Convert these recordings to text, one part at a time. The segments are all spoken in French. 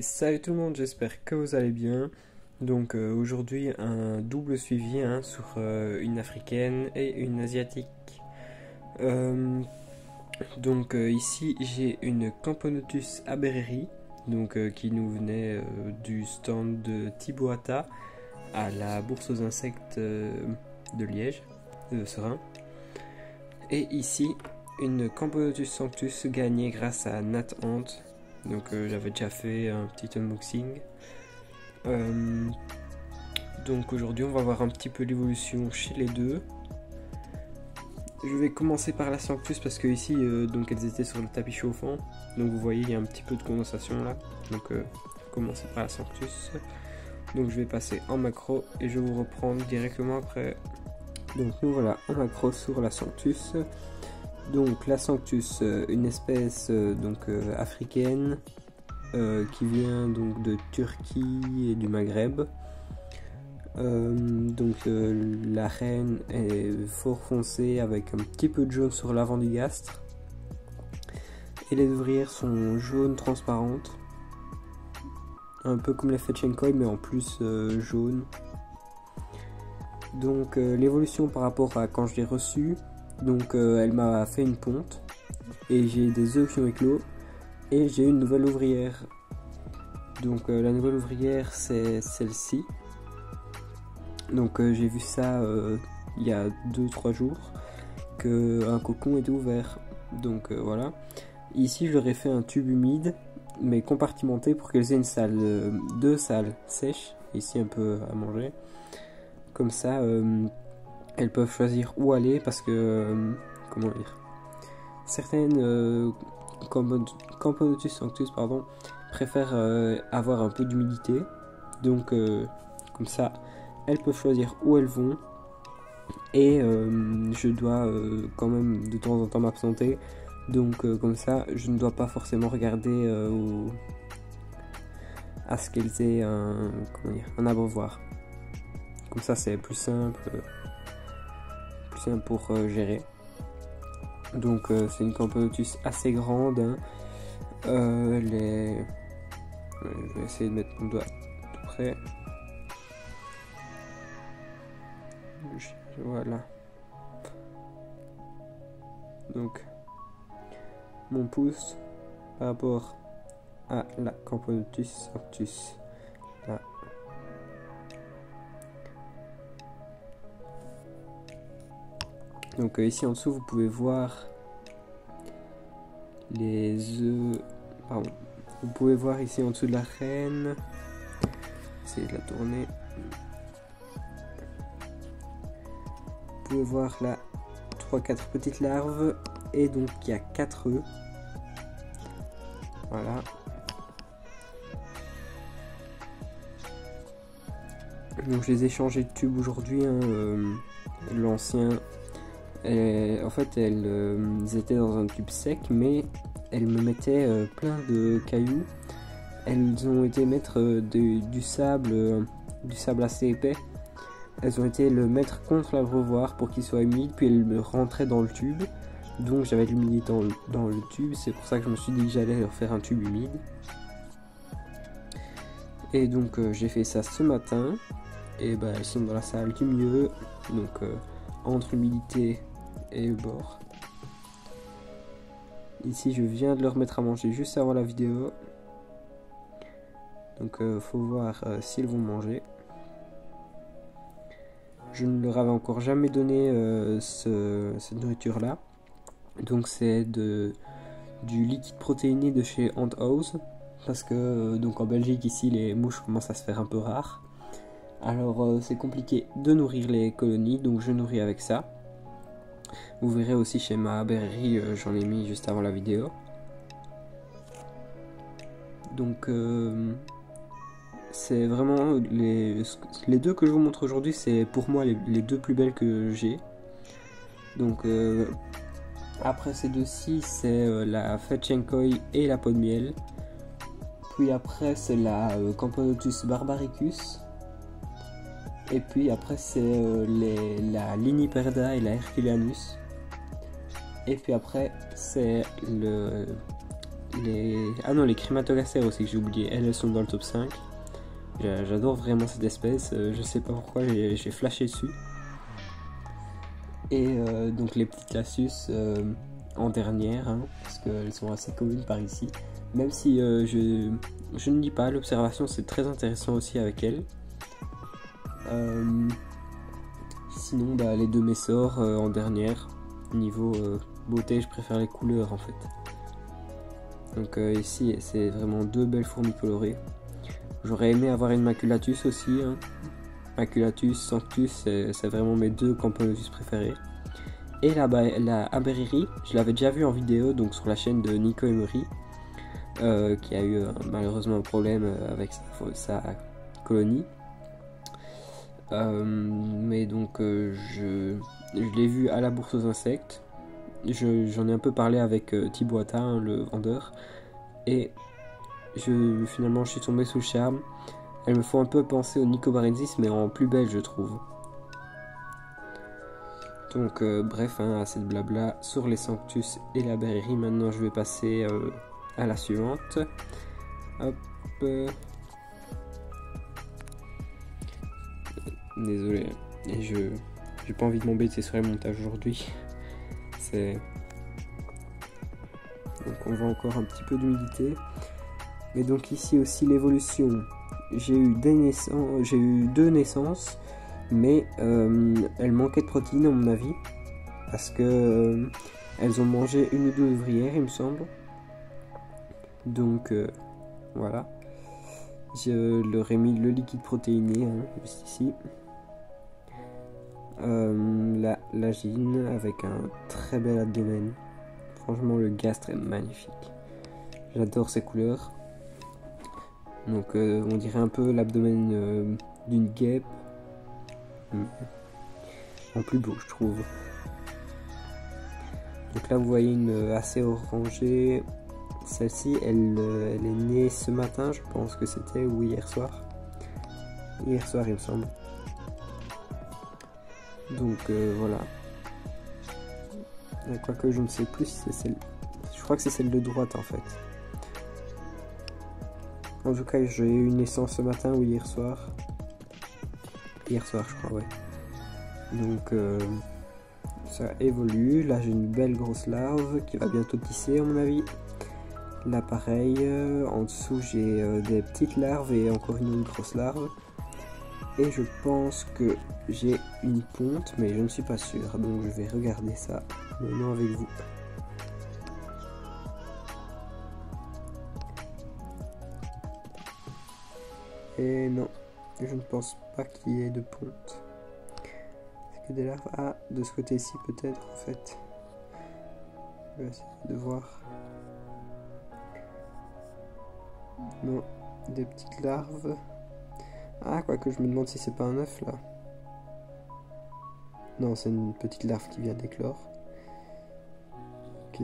Salut tout le monde, j'espère que vous allez bien. Donc aujourd'hui un double suivi sur une africaine et une asiatique. Euh, Ici j'ai une Camponotus abereri, qui nous venait du stand de Thibaut à la bourse aux insectes de Liège, de Serein. Et ici une Camponotus sanctus gagnée grâce à Nat Ant. J'avais déjà fait un petit unboxing. Donc aujourd'hui on va voir un petit peu l'évolution chez les deux. Je vais commencer par la Sanctus parce que ici elles étaient sur le tapis chauffant. Donc vous voyez il y a un petit peu de condensation là. Commencer par la Sanctus. Donc je vais passer en macro et je vous reprends directement après. Donc nous voilà en macro sur la Sanctus. Donc la Sanctus, une espèce africaine qui vient donc de Turquie et du Maghreb. La reine est fort foncée avec un petit peu de jaune sur l'avant du gastre. Et les ouvrières sont jaunes transparentes. Un peu comme les Fetchenkoi mais en plus jaune. Donc l'évolution par rapport à quand je l'ai reçue. Elle m'a fait une ponte et j'ai des œufs qui ont éclos et j'ai une nouvelle ouvrière. La nouvelle ouvrière c'est celle-ci. J'ai vu ça il y a 2-3 jours qu'un cocon était ouvert. Voilà. Ici je leur ai fait un tube humide mais compartimenté pour qu'elles aient une salle, deux salles sèches, ici un peu à manger. Comme ça elles peuvent choisir où aller parce que comment dire, certaines Camponotus sanctus préfèrent avoir un peu d'humidité. Comme ça elles peuvent choisir où elles vont et je dois quand même de temps en temps m'absenter. Comme ça je ne dois pas forcément regarder à ce qu'elles aient un abreuvoir. Comme ça c'est plus simple pour gérer. C'est une Camponotus assez grande. Je vais essayer de mettre mon doigt tout près. Voilà. Donc mon pouce par rapport à la Camponotus sanctus. Là. Ici en dessous vous pouvez voir les œufs. Pardon. Vous pouvez voir ici en dessous de la reine. Essayez de la tourner. Vous pouvez voir là 3-4 petites larves et donc il y a 4 œufs. Voilà. Je les ai changés de tube aujourd'hui. L'ancien, en fait, elles étaient dans un tube sec, mais elles me mettaient plein de cailloux. Elles ont été mettre du sable assez épais. Elles ont été le mettre contre l'abreuvoir pour qu'il soit humide, puis elles me rentraient dans le tube. Donc j'avais de l'humidité dans le tube, c'est pour ça que je me suis dit que j'allais leur faire un tube humide. Et j'ai fait ça ce matin. Et elles sont dans la salle du milieu, entre l'humidité et le bord. Ici je viens de leur mettre à manger juste avant la vidéo. Faut voir s'ils vont manger. Je ne leur avais encore jamais donné cette nourriture là. C'est du liquide protéiné de chez Ant House. Parce que en Belgique ici les mouches commencent à se faire un peu rares. Alors c'est compliqué de nourrir les colonies, donc je nourris avec ça. Vous verrez aussi chez ma abereri, j'en ai mis juste avant la vidéo. C'est vraiment les deux que je vous montre aujourd'hui, c'est pour moi les deux plus belles que j'ai. Après ces deux-ci, c'est la Fetchenkoi et la peau de miel. Puis après c'est la Camponotus barbaricus. Et puis après c'est la Liniperda et la Herculanus. Et puis après c'est Ah non, les crématogacères aussi que j'ai oublié, elles sont dans le top 5. J'adore vraiment cette espèce, je sais pas pourquoi j'ai flashé dessus. Et donc les petites Lassus en dernière, hein, parce qu'elles sont assez communes par ici. Même si je ne lis pas, l'observation c'est très intéressant aussi avec elles. Sinon les deux Messors en dernière. Niveau beauté, je préfère les couleurs en fait. Donc ici c'est vraiment deux belles fourmis colorées. J'aurais aimé avoir une Maculatus aussi, hein. Maculatus, Sanctus, c'est vraiment mes deux Campanosus préférés. Et la Aberiri, je l'avais déjà vu en vidéo, donc sur la chaîne de Nico Emery, qui a eu malheureusement un problème avec sa colonie. Mais donc je l'ai vu à la bourse aux insectes. J'en ai un peu parlé avec Thibaut Attin, hein, le vendeur. Et finalement je suis tombé sous le charme. Elles me font un peu penser au Nicobarensis, mais en plus belle je trouve. Donc bref, hein, assez de blabla sur les Sanctus et la Berry. Maintenant je vais passer à la suivante. Hop. Désolé, et j'ai pas envie de m'embêter sur les montages aujourd'hui. Donc on voit encore un petit peu d'humidité. Mais donc ici aussi l'évolution. J'ai eu deux naissances, mais elles manquaient de protéines à mon avis, parce que elles ont mangé une ou deux ouvrières il me semble. Donc voilà. Je leur ai mis le liquide protéiné, hein, juste ici. La gine avec un très bel abdomen. Franchement le gastre est magnifique. J'adore ces couleurs. Donc on dirait un peu l'abdomen d'une guêpe. En plus beau je trouve. Donc là vous voyez une assez orangée. Celle-ci elle est née ce matin, je pense que c'était, ou hier soir. Hier soir il me semble. Donc voilà. Quoique je ne sais plus si c'est celle. Je crois que c'est celle de droite en fait. En tout cas j'ai eu une naissance ce matin ou hier soir. Hier soir je crois, ouais. Donc ça évolue. Là j'ai une belle grosse larve qui va bientôt tisser à mon avis. Là pareil, en dessous j'ai des petites larves et encore une grosse larve. Et je pense que j'ai une ponte, mais je ne suis pas sûr. Donc je vais regarder ça maintenant avec vous. Et non, je ne pense pas qu'il y ait de ponte. C'est que des larves. Ah, de ce côté-ci peut-être en fait. Je vais essayer de voir. Non, des petites larves. Ah, quoique je me demande si c'est pas un œuf là. Non, c'est une petite larve qui vient d'éclore. Ok.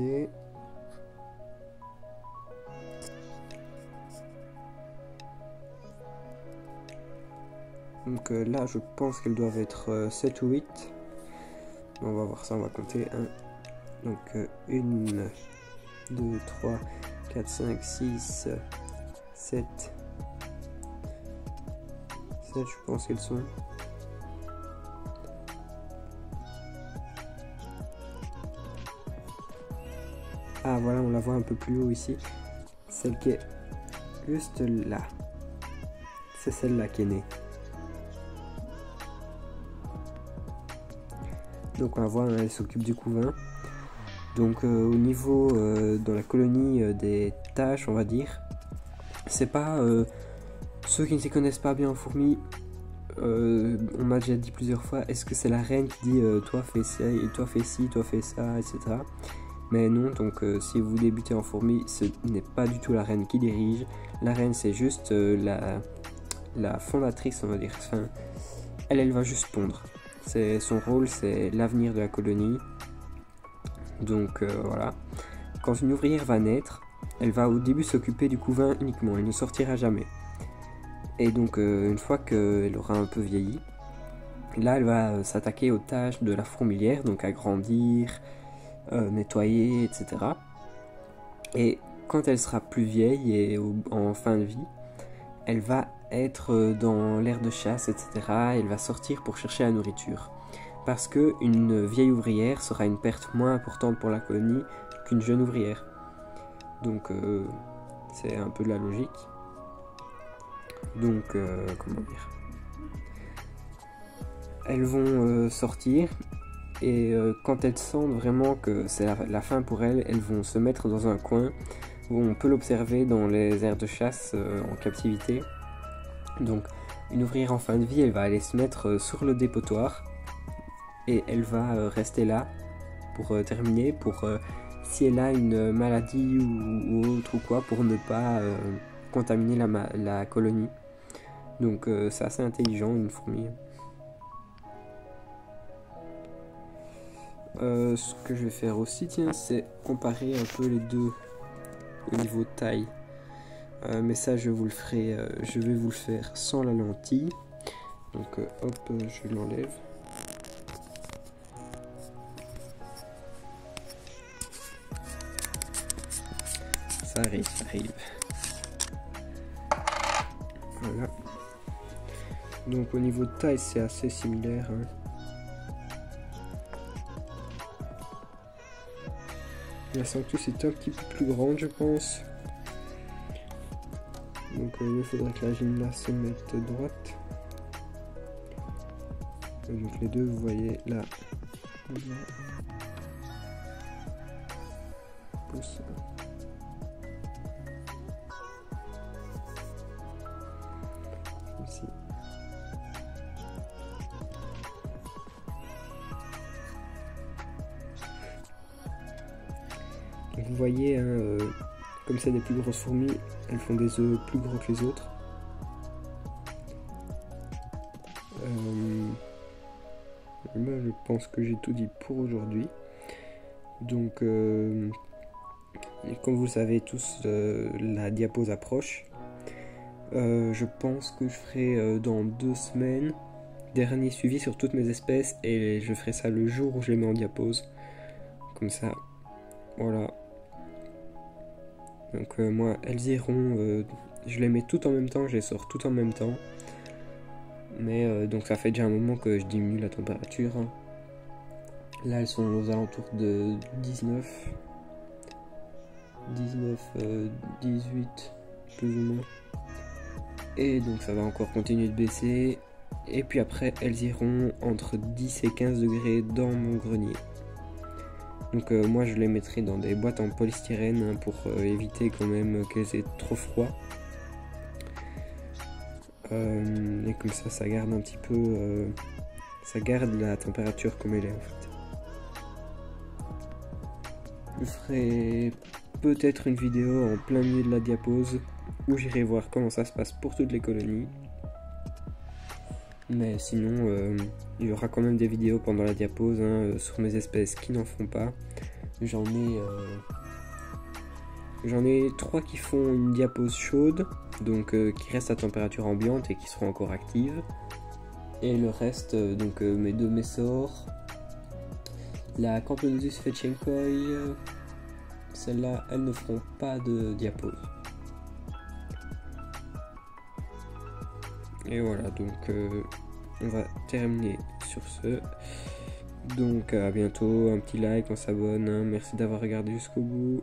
Donc là, je pense qu'elles doivent être 7 ou 8. On va voir ça, on va compter. 1. Donc 1, 2, 3, 4, 5, 6, 7. 7, je pense qu'elles sont. Ah voilà, on la voit un peu plus haut ici. Celle qui est juste là. C'est celle-là qui est née. Donc on la voit, elle s'occupe du couvain. Donc au niveau dans la colonie des tâches, on va dire, c'est pas ceux qui ne s'y connaissent pas bien en fourmis. On m'a déjà dit plusieurs fois, est-ce que c'est la reine qui dit toi fais ça, toi fais ci, toi fais ça, etc. Mais non, donc si vous débutez en fourmis, ce n'est pas du tout la reine qui dirige. La reine c'est juste la fondatrice, on va dire. Enfin, elle va juste pondre. Son rôle, c'est l'avenir de la colonie. Donc voilà. Quand une ouvrière va naître, elle va au début s'occuper du couvain uniquement, elle ne sortira jamais. Et donc une fois qu'elle aura un peu vieilli, là elle va s'attaquer aux tâches de la fourmilière, donc agrandir, nettoyer, etc. Et quand elle sera plus vieille et en fin de vie, elle va être dans l'aire de chasse, etc. Elle va sortir pour chercher la nourriture. Parce qu'une vieille ouvrière sera une perte moins importante pour la colonie qu'une jeune ouvrière. Donc c'est un peu de la logique. Donc comment dire, elles vont sortir et quand elles sentent vraiment que c'est la fin pour elles, elles vont se mettre dans un coin où on peut l'observer dans les aires de chasse en captivité. Donc une ouvrière en fin de vie, elle va aller se mettre sur le dépotoir et elle va rester là pour terminer, pour si elle a une maladie ou autre ou quoi, pour ne pas contaminer la colonie. Donc c'est assez intelligent, une fourmi. Ce que je vais faire aussi, tiens, c'est comparer un peu les deux au niveau de taille. Mais ça, je vous le ferai, je vais vous le faire sans la lentille. Donc hop, je l'enlève. Ça arrive, ça arrive. Voilà. Donc au niveau de taille, c'est assez similaire. Hein. La Sanctus est un petit peu plus grande, je pense. Donc il faudrait que la gymnase se mette droite. Donc les deux, vous voyez là. Pouce. Ici. Donc vous voyez, hein, comme c'est des plus grosses fourmis, elles font des œufs plus gros que les autres. Ben, je pense que j'ai tout dit pour aujourd'hui. Donc, comme vous le savez tous, la diapause approche. Je pense que je ferai dans 2 semaines dernier suivi sur toutes mes espèces et je ferai ça le jour où je les mets en diapause. Comme ça, voilà. Donc moi, elles iront, je les mets toutes en même temps, je les sors toutes en même temps. Mais donc ça fait déjà un moment que je diminue la température. Là elles sont aux alentours de 18 plus ou moins. Et donc ça va encore continuer de baisser. Et puis après elles iront entre 10 et 15 degrés dans mon grenier. Donc moi je les mettrai dans des boîtes en polystyrène hein, pour éviter quand même qu'elles aient trop froid. Et comme ça garde un petit peu, ça garde la température comme elle est en fait. Je ferai peut-être une vidéo en plein milieu de la diapause où j'irai voir comment ça se passe pour toutes les colonies. Mais sinon, il y aura quand même des vidéos pendant la diapause hein, sur mes espèces qui n'en font pas. J'en ai 3 qui font une diapause chaude, donc qui restent à température ambiante et qui seront encore actives. Et le reste, donc mes 2 messors, la Camponosus fetchenkoi, celles-là, elles ne feront pas de diapause. Et voilà, donc on va terminer sur ce. Donc à bientôt, un petit like, on s'abonne, hein. Merci d'avoir regardé jusqu'au bout.